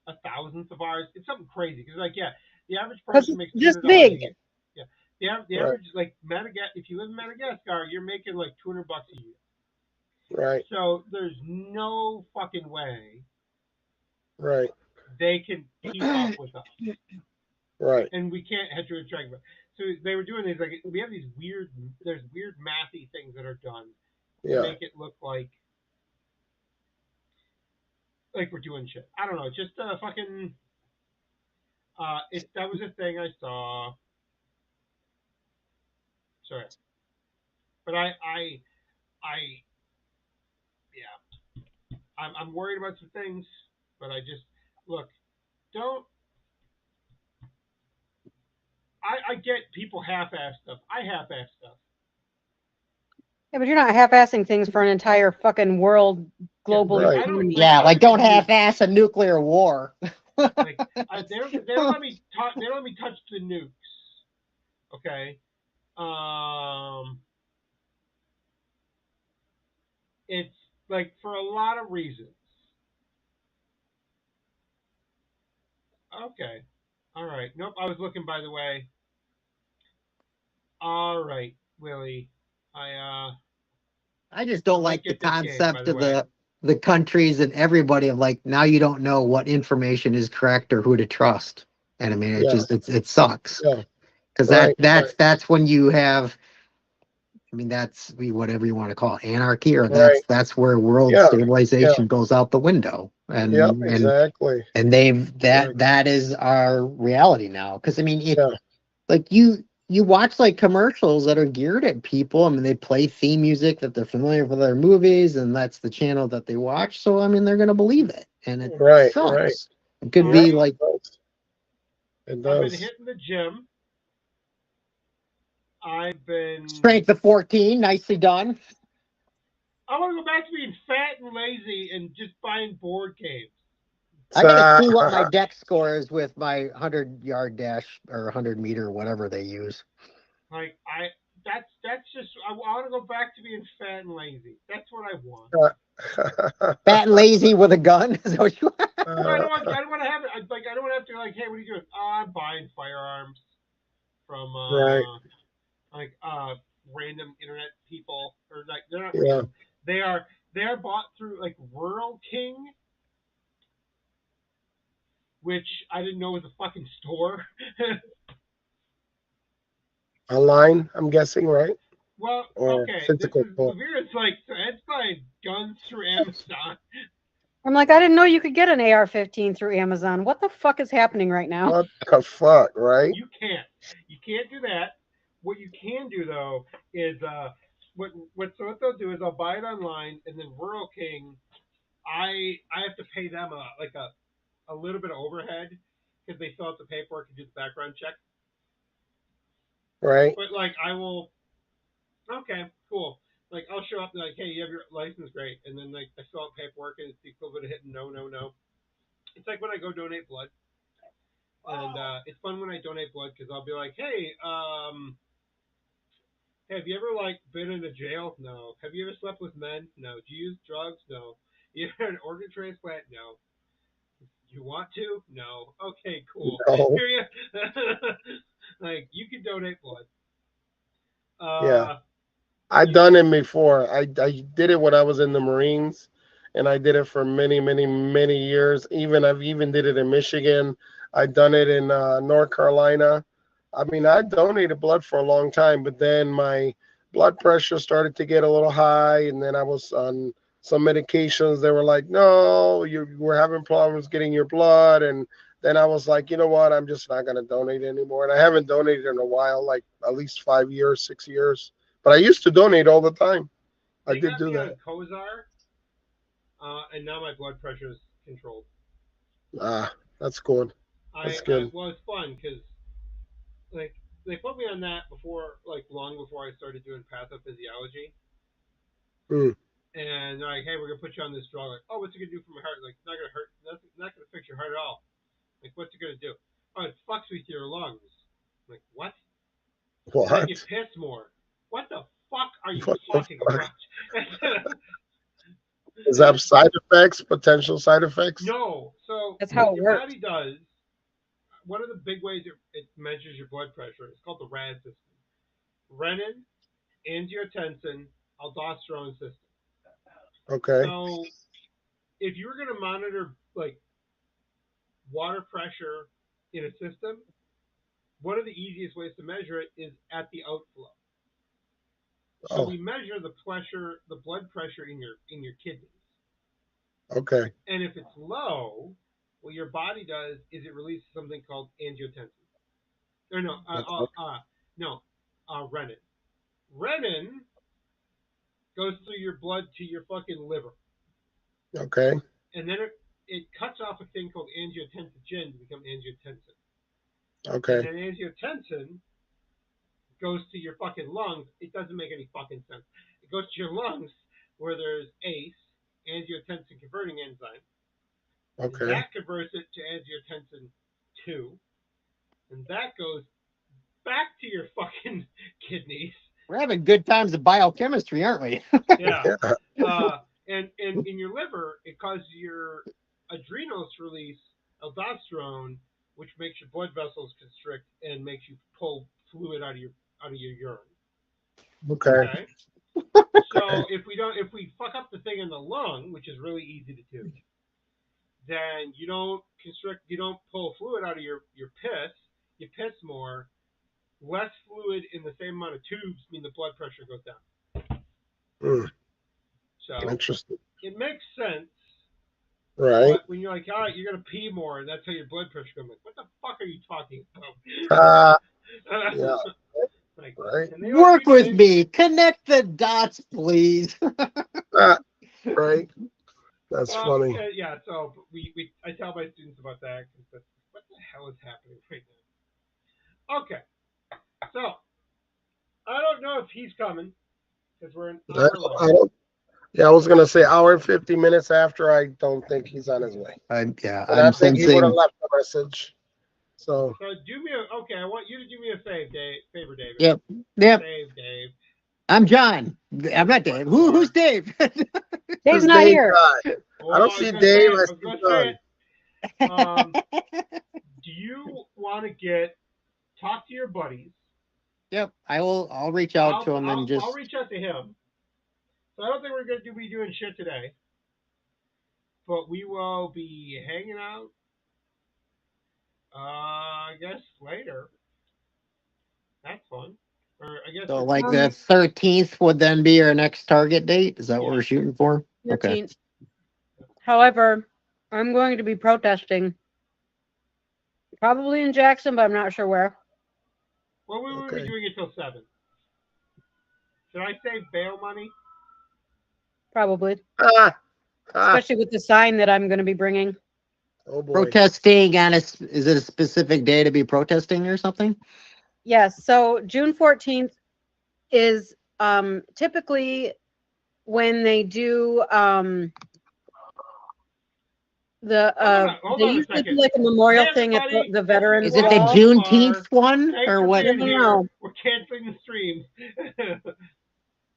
1,000th of ours. It's something crazy. Because, like, yeah, the average Because person it's makes just $200 a big. year. Yeah. The Right. average, like, if you live in Madagascar, you're making like $200 a year. Right. So there's no fucking way Right. they can keep up with us. Right. And we can't head to a track. So they were doing these, like, we have there's weird mathy things that are done to Yeah. make it look like we're doing shit. I don't know, just fucking that was a thing I saw. Sorry. But I yeah. I'm worried about some things, but I just look, don't I get people half-ass stuff. I half-ass stuff. Yeah, but you're not half-assing things for an entire fucking world global Right. economy. Yeah, like don't even half-ass a nuclear war. Like, they don't let me touch the nukes. Okay. It's like for a lot of reasons. Okay. All right. Nope. I was looking, by the way. All right, Willie. I just don't might like the get this gig, by concept the of way. the countries and everybody of like now you don't know what information is correct or who to trust. And I mean it Yeah. just it sucks. Yeah. Because Right, that's when you have I mean that's whatever you want to call it, anarchy or Right. that's where world Yeah. stabilization goes out the window. Yep. Exactly. And they've Right. that is our reality now. Because I mean if Yeah. like you watch like commercials that are geared at people. I mean, they play theme music that they're familiar with their movies, and that's the channel that they watch. So I mean, they're gonna believe it, and it Right. sucks. Right. It could All be right. like It I've does. been hitting the gym. I've been. strength of 14, nicely done. I want to go back to being fat and lazy and just buying board games. I gotta see what my deck score is with my 100-yard dash or 100-meter, whatever they use. Like that's just I want to go back to being fat and lazy. That's what I want. Fat and lazy with a gun. Is that what you want? No, I don't want to have it. I don't want to have to like, hey, what are you doing? I'm buying firearms from Right. like random internet people, or like they're not Yeah. random. They're bought through like Rural King, which I didn't know was a fucking store. Online, I'm guessing, right? Well, Or okay, physical this is store. Lavera's like it's buying guns through Amazon. I'm like, I didn't know you could get an AR-15 through Amazon. What the fuck is happening right now? What the fuck, right? You can't do that. What you can do though is what they'll do is I'll buy it online, and then Rural King, I have to pay them a little bit of overhead because they fill out the paperwork and do the background check. Right. But like I will, okay, cool. Like I'll show up and like, hey, you have your license, great, and then like I fill out paperwork and it's the equivalent of hitting no. It's like when I go donate blood, and it's fun when I donate blood because I'll be like, hey, have you ever like been in a jail? No. Have you ever slept with men? No. Do you use drugs? No. You had an organ transplant? No. You want to? No. Okay, cool. No. Here you like you can donate blood. Yeah. I've done it before. I did it when I was in the Marines, and I did it for many, many, many years. I've even did it in Michigan. I've done it in North Carolina. I mean, I donated blood for a long time, but then my blood pressure started to get a little high, and then I was on some medications. They were like, "No, we're having problems getting your blood," and then I was like, you know what? I'm just not going to donate anymore. And I haven't donated in a while, like at least 5 years, 6 years. But I used to donate all the time. I They did got do me that. on Cozar, and now my blood pressure is controlled. That's good. That's good. Well, it's fun because like they put me on that before, like long before I started doing pathophysiology. Mm. And they're like, hey, we're gonna put you on this drug. Like, oh, what's it gonna do for my heart? Like, it's not gonna hurt. Not gonna fix your heart at all. Like, what's it gonna do? Oh, it fucks with your lungs. I'm like, what? What? Make you piss more. What the fuck are you What the talking fuck? about? Does that have side effects? Potential side effects? No. So That's how what it your works. body does. One of the big ways it measures your blood pressure. It's called the RAD system. Renin, angiotensin, aldosterone system. Okay. So if you were going to monitor like water pressure in a system, one of the easiest ways to measure it is at the outflow. So we measure the blood pressure in your kidneys. Okay. And if it's low, what your body does is it releases something called angiotensin. Or renin. Renin goes through your blood to your fucking liver. Okay. And then it cuts off a thing called angiotensin to become angiotensin. Okay. And then angiotensin goes to your fucking lungs. It doesn't make any fucking sense. It goes to your lungs where there's ACE, angiotensin converting enzyme. Okay. And that converts it to angiotensin 2. And that goes back to your fucking kidneys. We're having good times of biochemistry, aren't we? Yeah. And in your liver, it causes your adrenals to release aldosterone, which makes your blood vessels constrict and makes you pull fluid out of your urine. Okay. So if we fuck up the thing in the lung, which is really easy to do, then you don't pull fluid out of your piss. You piss more. Less fluid in the same amount of tubes mean the blood pressure goes down. Hmm. So Interesting. it makes sense. Right. But when you're like, all right, you're gonna pee more, and that's how your blood pressure goes. Like, what the fuck are you talking about? Yeah. Like, Right. and they Work don't with me. Connect the dots, please. Right. That's funny. Yeah. So I tell my students about that because what the hell is happening right now? Okay. So I don't know if he's coming because we're an I hour don't, late. I don't. Yeah, I was gonna say hour and 50 minutes after. I don't think he's on his way, and I I'm think he would have sensing. left a message. So So do me okay. I want you to do me a favor, David. Yep. Save Dave. I'm John. I'm not Dave. Who's Dave? Dave's This not Dave here. guy. I don't see Dave. I see John. Do you want to talk to your buddies? Yep. I'll reach out to him and just. I'll reach out to him. So I don't think we're going to be doing shit today, but we will be hanging out. I guess later. That's fun. Or I guess So like the 13th would then be our next target date. Is that what Yeah. we're shooting for? 13th. However, I'm going to be protesting. Probably in Jackson, but I'm not sure where. Well, we will be doing it till 7. Should I save bail money? Probably. Ah, Especially with the sign that I'm going to be bringing. oh boy. Protesting on is it a specific day to be protesting or something? Yes. So June 14th is typically when they do Hold they on a usually do second. like a memorial Hey, thing at everybody. the veterans Is it the wall. Juneteenth one Thanks or for what? being here. No. We're canceling the stream.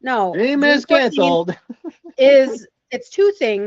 No, Stream June is 14th canceled. is it's two things.